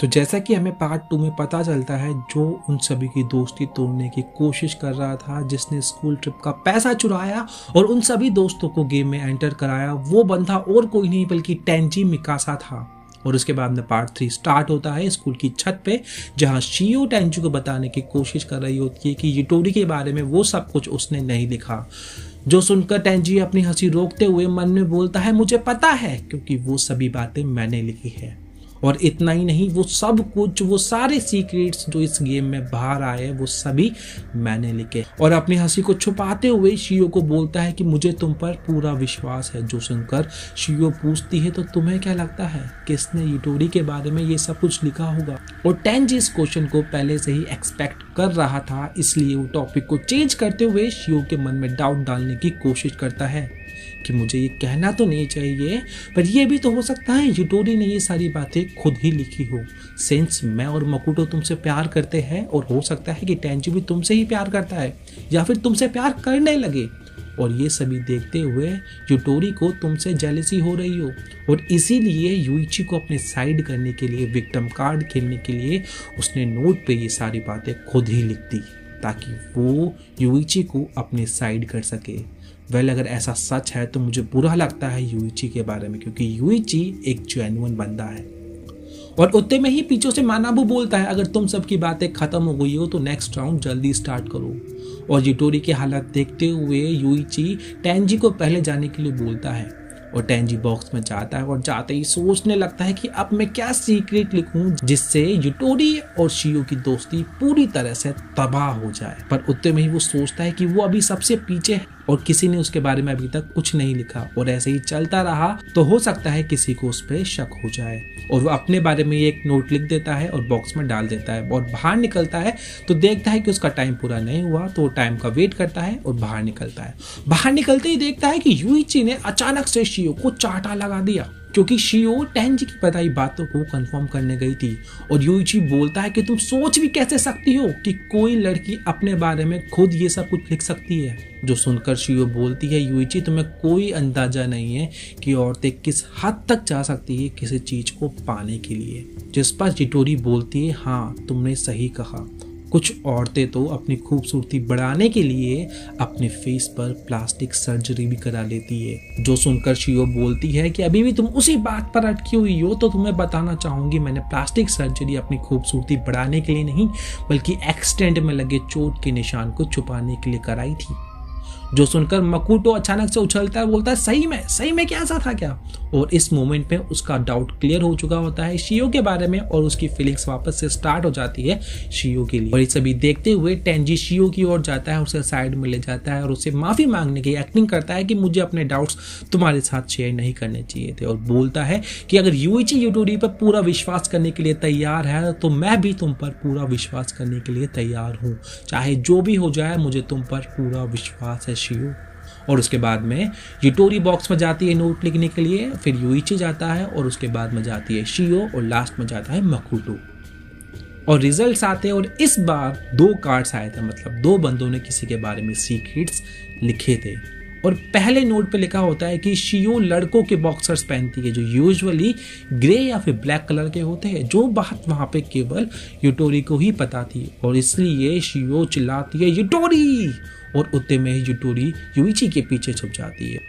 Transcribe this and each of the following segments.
तो जैसा कि हमें पार्ट 2 में पता चलता है, जो उन सभी की दोस्ती तोड़ने की कोशिश कर रहा था, जिसने स्कूल ट्रिप का पैसा चुराया और उन सभी दोस्तों को गेम में एंटर कराया, वो बंदा और कोई नहीं बल्कि टेंजी मिकासा था। और उसके बाद में पार्ट 3 स्टार्ट होता है स्कूल की छत पे, जहां शियो टेंजी को बताने की कोशिश कर रही होती है कि यूटोरी के बारे में वो सब कुछ उसने नहीं लिखा। जो सुनकर टेंजी अपनी हंसी रोकते हुए मन में बोलता है, मुझे पता है क्योंकि वो सभी बातें मैंने लिखी है। और इतना ही नहीं, वो सब कुछ, वो सारे सीक्रेट्स जो इस गेम में बाहर आए वो सभी मैंने लिखे। और अपनी हंसी को छुपाते हुए शियो को बोलता है कि मुझे तुम पर पूरा विश्वास है। जो सुनकर शियो पूछती है, तो तुम्हें क्या लगता है किसने यूटोरी के बारे में ये सब कुछ लिखा होगा? और टेंजी इस क्वेश्चन को पहले से ही एक्सपेक्ट कर रहा था, इसलिए वो टॉपिक को चेंज करते हुए शियो के मन में डाउट डालने की कोशिश करता है कि मुझे ये कहना तो नहीं चाहिए, पर ये भी तो हो सकता है यूटोरी ने ये सारी बातें खुद ही लिखी हो। सिंस मैं और मकुटो तुमसे प्यार करते हैं, और हो सकता है कि टेंजी भी तुमसे ही प्यार करता है या फिर तुमसे प्यार करने लगे, और ये सभी देखते हुए यूटोरी को तुमसे जेलसी हो रही हो, और इसीलिए यूइची को अपने साइड करने के लिए, विक्टिम कार्ड खेलने के लिए उसने नोट पे ये सारी बातें खुद ही लिख दी, ताकि वो यूइची को अपने साइड कर सके। अगर ऐसा सच है तो मुझे बुरा लगता है यूइची के बारे में, क्योंकि यूइची एक जेन्युइन बंदा है। और उतने में ही पीछे से मानाबू बोलता है, अगर तुम सबकी बातें खत्म हो गई हो तो नेक्स्ट राउंड जल्दी स्टार्ट करो। और यूटोरी की हालत देखते हुए यूइची टेंजी को पहले जाने के लिए बोलता है, और टेंजी बॉक्स में जाता है और जाते ही सोचने लगता है कि अब मैं क्या सीक्रेट लिखूं जिससे यूटोरी और शियो की दोस्ती पूरी तरह से तबाह हो जाए। पर उतने में ही वो सोचता है कि वो अभी सबसे पीछे है और किसी ने उसके बारे में अभी तक कुछ नहीं लिखा, और ऐसे ही चलता रहा तो हो सकता है किसी को उस पर शक हो जाए। और वो अपने बारे में एक नोट लिख देता है और बॉक्स में डाल देता है, और बाहर निकलता है तो देखता है कि उसका टाइम पूरा नहीं हुआ, तो वो टाइम का वेट करता है और बाहर निकलता है। बाहर निकलते ही देखता है कि यूइची ने अचानक से शियो को चाटा लगा दिया, क्योंकि शियो टेंजी की बताई बातों को कंफर्म करने गई थी। और यूइची बोलता है कि तुम सोच भी कैसे सकती हो कि कोई लड़की अपने बारे में खुद ये सब कुछ लिख सकती है? जो सुनकर शियो बोलती है, यूइची तुम्हें कोई अंदाजा नहीं है कि औरतें किस हद तक जा सकती है किसी चीज को पाने के लिए। जिस पर यूटोरी बोलती है, हाँ तुमने सही कहा, कुछ औरतें तो अपनी खूबसूरती बढ़ाने के लिए अपने फेस पर प्लास्टिक सर्जरी भी करा लेती है। जो सुनकर शियो बोलती है कि अभी भी तुम उसी बात पर अटकी हुई हो, तो तुम्हें बताना चाहूंगी मैंने प्लास्टिक सर्जरी अपनी खूबसूरती बढ़ाने के लिए नहीं, बल्कि एक्सीडेंट में लगे चोट के निशान को छुपाने के लिए कराई थी। जो सुनकर मकुटो अचानक से उछलता है, बोलता है सही में क्या ऐसा था क्या? और इस मोमेंट पे उसका डाउट क्लियर हो चुका होता है शियो के बारे में, और उसकी फीलिंग्स वापस से स्टार्ट हो जाती है शियो के लिए। और ये सभी देखते हुए टेंजी शियो की ओर जाता है, उसे साइड में ले जाता है और उससे माफी मांगने की एक्टिंग करता है कि मुझे अपने डाउट्स तुम्हारे साथ शेयर नहीं करने चाहिए थे, और बोलता है कि अगर यूइची यूटोरी पर पूरा विश्वास करने के लिए तैयार है तो मैं भी तुम पर पूरा विश्वास करने के लिए तैयार हूँ, चाहे जो भी हो जाए मुझे तुम पर पूरा विश्वास है शियो। और उसके बाद में यूटोरी बॉक्स में जाती है नोट लिखने के लिए, फिर यूइची जाता है, और उसके बाद में जाती है शियो, और लास्ट में जाता है मकुटो। और रिजल्ट्स आते हैं, और इस बार 2 कार्ड्स आए थे, मतलब 2 बंदों ने किसी के बारे में सीक्रेट्स लिखे थे। और पहले नोट पे लिखा होता है कि शियो लड़कों के बॉक्सर्स पहनती है, जो यूजुअली ग्रे या फिर ब्लैक कलर के होते हैं, जो बात वहां पे केवल यूटोरी को ही पता थी, और इसलिए शियो चिल्लाती है यूटोरी, और उतने में ही यूटोरी यूइची के पीछे छुप जाती है।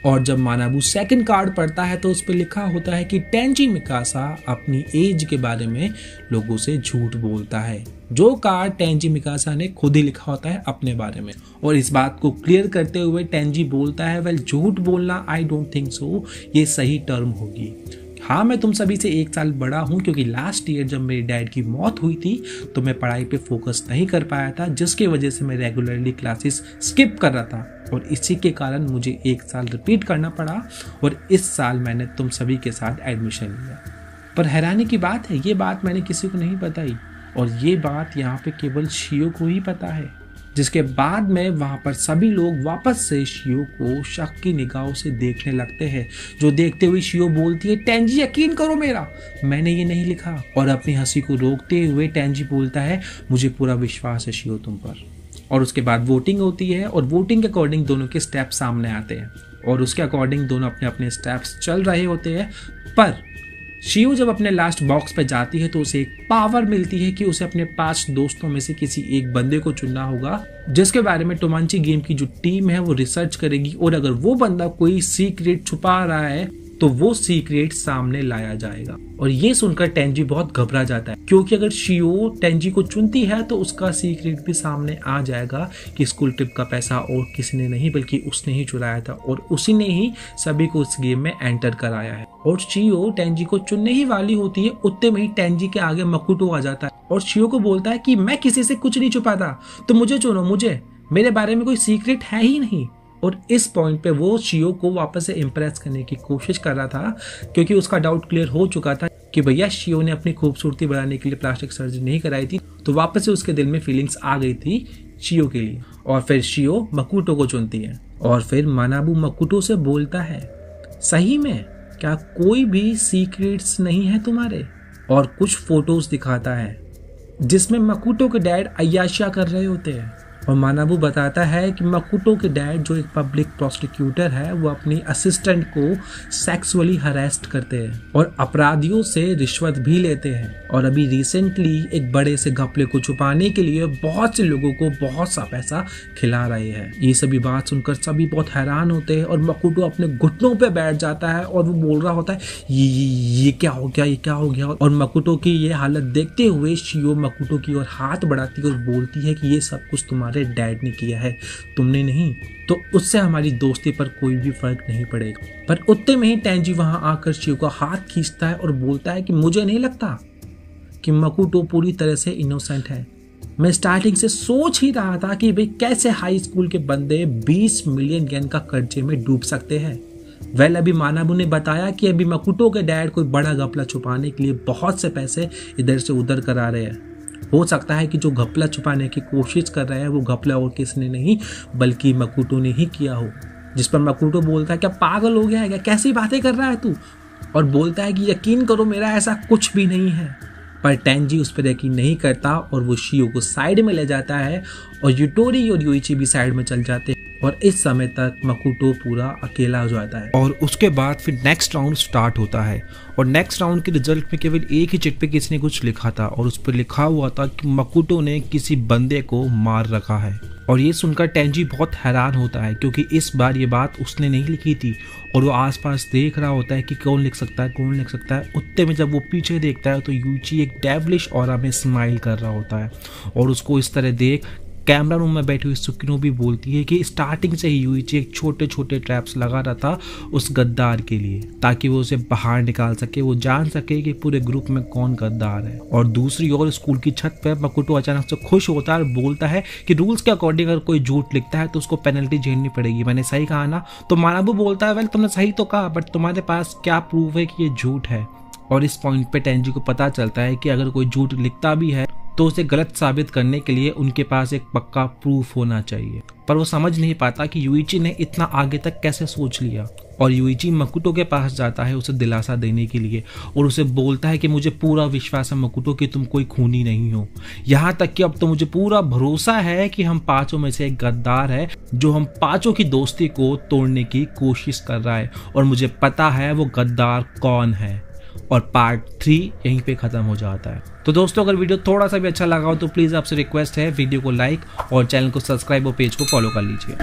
और जब मानाबू सेकंड कार्ड पढ़ता है तो उस पर लिखा होता है कि टेंजी मिकासा अपनी एज के बारे में लोगों से झूठ बोलता है। जो कार्ड टेंजी मिकासा ने खुद ही लिखा होता है अपने बारे में, और इस बात को क्लियर करते हुए टेंजी बोलता है, वेल झूठ बोलना आई डोंट थिंक सो ये सही टर्म होगी। हाँ मैं तुम सभी से 1 साल बड़ा हूँ, क्योंकि लास्ट ईयर जब मेरे डैड की मौत हुई थी तो मैं पढ़ाई पे फोकस नहीं कर पाया था, जिसकी वजह से मैं रेगुलरली क्लासेस स्किप कर रहा था, और इसी के कारण मुझे 1 साल रिपीट करना पड़ा, और इस साल मैंने तुम सभी के साथ एडमिशन लिया। पर हैरानी की बात है, ये बात मैंने किसी को नहीं बताई, और ये बात यहाँ पे केवल शियो को ही पता है। जिसके बाद में वहां पर सभी लोग वापस से शियो को शक की निगाहों से देखने लगते हैं। जो देखते हुए शियो बोलती है, टेंजी यकीन करो मेरा, मैंने ये नहीं लिखा। और अपनी हंसी को रोकते हुए टेंजी बोलता है, मुझे पूरा विश्वास है शियो तुम पर। और उसके बाद वोटिंग होती है, और वोटिंग के अकॉर्डिंग दोनों के स्टेप्स सामने आते हैं, और उसके अकॉर्डिंग दोनों अपने अपने स्टेप्स चल रहे होते हैं। पर शियो जब अपने लास्ट बॉक्स पे जाती है तो उसे एक पावर मिलती है कि उसे अपने 5 दोस्तों में से किसी एक बंदे को चुनना होगा जिसके बारे में टोमांची गेम की जो टीम है वो रिसर्च करेगी, और अगर वो बंदा कोई सीक्रेट छुपा रहा है तो वो सीक्रेट सामने लाया जाएगा। और ये सुनकर टेंजी बहुत घबरा जाता है, क्योंकि अगर शियो टेंजी को चुनती है तो उसका सीक्रेट भी सामने आ जाएगा कि स्कूल ट्रिप का पैसा और किसी ने नहीं बल्कि उसने ही चुराया था, और उसी ने ही सभी को इस गेम में एंटर कराया है। और शियो टेंजी को चुनने ही वाली होती है, उतने में ही टेंजी के आगे मकुटो आ जाता है और शियो को बोलता है कि मैं किसी से कुछ नहीं छुपाता, तो मुझे चुनो, मुझे, मेरे बारे में कोई सीक्रेट है ही नहीं। और इस पॉइंट पे वो शियो को वापस से इम्प्रेस करने की कोशिश कर रहा था, क्योंकि उसका डाउट क्लियर हो चुका था कि भैया शियो ने अपनी खूबसूरती बढ़ाने के लिए प्लास्टिक सर्जरी नहीं कराई थी, तो वापस से उसके दिल में फीलिंग्स आ गई थी शियो के लिए। और फिर शियो मकुटो को चुनती है और फिर मानाबू मकुटो से बोलता है, सही में क्या कोई भी सीक्रेट्स नहीं है तुम्हारे? और कुछ फोटोज दिखाता है जिसमें मकुटो के डैड अय्याशिया कर रहे होते हैं, और मानाबू बताता है कि मकुटो के डैड जो एक पब्लिक प्रोस्टिक्यूटर है वो अपनी असिस्टेंट को सेक्सुअली हरेस्ट करते हैं और अपराधियों से रिश्वत भी लेते हैं, और अभी रिसेंटली एक बड़े से घपले को छुपाने के लिए बहुत से लोगों को बहुत सा पैसा खिला रहे हैं। ये सभी बात सुनकर सभी बहुत हैरान होते हैं और मकुटो अपने घुटनों पे बैठ जाता है और वो बोल रहा होता है, ये क्या हो गया, ये क्या हो गया। और मकुटो की ये हालत देखते हुए शियो मकुटो की ओर हाथ बढ़ाती है और बोलती है कि ये सब कुछ तुम्हारे डैड ने किया है, तुमने नहीं, तो उससे हमारी दोस्ती पर कोई भी फर्क नहीं पड़ेगा। पर उतने में ही टेंजी वहां आकर शियो का हाथ खींचता है और बोलता है कि मुझे नहीं लगता कि मकुटो पूरी तरह से इनोसेंट है। मैं स्टार्टिंग से सोच ही रहा था कि भाई कैसे हाई स्कूल के बंदे 20 मिलियन येन का कर्जे में डूब सकते हैं। वेल, अभी मानाबू ने बताया कि अभी मकुटो के डैड कोई बड़ा घपला छुपाने के लिए बहुत से पैसे इधर से उधर करा रहे हैं। हो सकता है कि जो घपला छुपाने की कोशिश कर रहे हैं वो घपला और किसने नहीं बल्कि मकुटो ने ही किया हो। जिस पर मकुटो बोलता है, क्या पागल हो गया है क्या, कैसी बातें कर रहा है तू? और बोलता है कि यकीन करो मेरा ऐसा कुछ भी नहीं है। पर टेंजी उस पर यकीन नहीं करता और वो शियो को साइड में ले जाता है और यूटोरी और यूइची भी साइड में चल जाते हैं, और इस समय तक मकुटो पूरा अकेला हो जाता है। और उसके बाद फिर नेक्स्ट राउंड स्टार्ट होता है, और नेक्स्ट राउंड के रिजल्ट में केवल एक ही चिट पे किसी ने कुछ लिखा था, और उस पर लिखा हुआ था कि मकुटो ने किसी बंदे को मार रखा है। और ये सुनकर टेंजी बहुत हैरान होता है, क्योंकि इस बार ये बात उसने नहीं लिखी थी, और वो आसपास देख रहा होता है कि कौन लिख सकता है, कौन लिख सकता है। उतने में जब वो पीछे देखता है तो यूची एक डेविलिश ऑरा में स्माइल कर रहा होता है, और उसको इस तरह देख कैमरा रूम में बैठी हुई सुकिनो भी बोलती है कि स्टार्टिंग से ही यूइची एक छोटे छोटे ट्रैप्स लगा रहा था उस गद्दार के लिए, ताकि वो उसे बाहर निकाल सके, वो जान सके कि पूरे ग्रुप में कौन गद्दार है। और दूसरी ओर स्कूल की छत पर मकुटो अचानक से खुश होता है और बोलता है कि रूल्स के अकॉर्डिंग अगर कोई झूठ लिखता है तो उसको पेनल्टी झेलनी पड़ेगी, मैंने सही कहा ना? तो मानाबू बोलता है, वेल तुमने सही तो कहा, बट तुम्हारे पास क्या प्रूफ है कि ये झूठ है? और इस पॉइंट पे टेंजी को पता चलता है कि अगर कोई झूठ लिखता भी है तो उसे गलत साबित करने के लिए उनके पास एक पक्का प्रूफ होना चाहिए। पर वो समझ नहीं पाता कि यूइची ने इतना आगे तक कैसे सोच लिया। और यूइची मकुटो के पास जाता है उसे दिलासा देने के लिए, और उसे बोलता है कि मुझे पूरा विश्वास है मकुटो कि तुम कोई खूनी नहीं हो, यहाँ तक कि अब तो मुझे पूरा भरोसा है कि हम पांचों में से एक गद्दार है जो हम पांचों की दोस्ती को तोड़ने की कोशिश कर रहा है, और मुझे पता है वो गद्दार कौन है। और पार्ट 3 यहीं पे खत्म हो जाता है। तो दोस्तों, अगर वीडियो थोड़ा सा भी अच्छा लगा हो तो प्लीज़ आपसे रिक्वेस्ट है वीडियो को लाइक और चैनल को सब्सक्राइब और पेज को फॉलो कर लीजिए।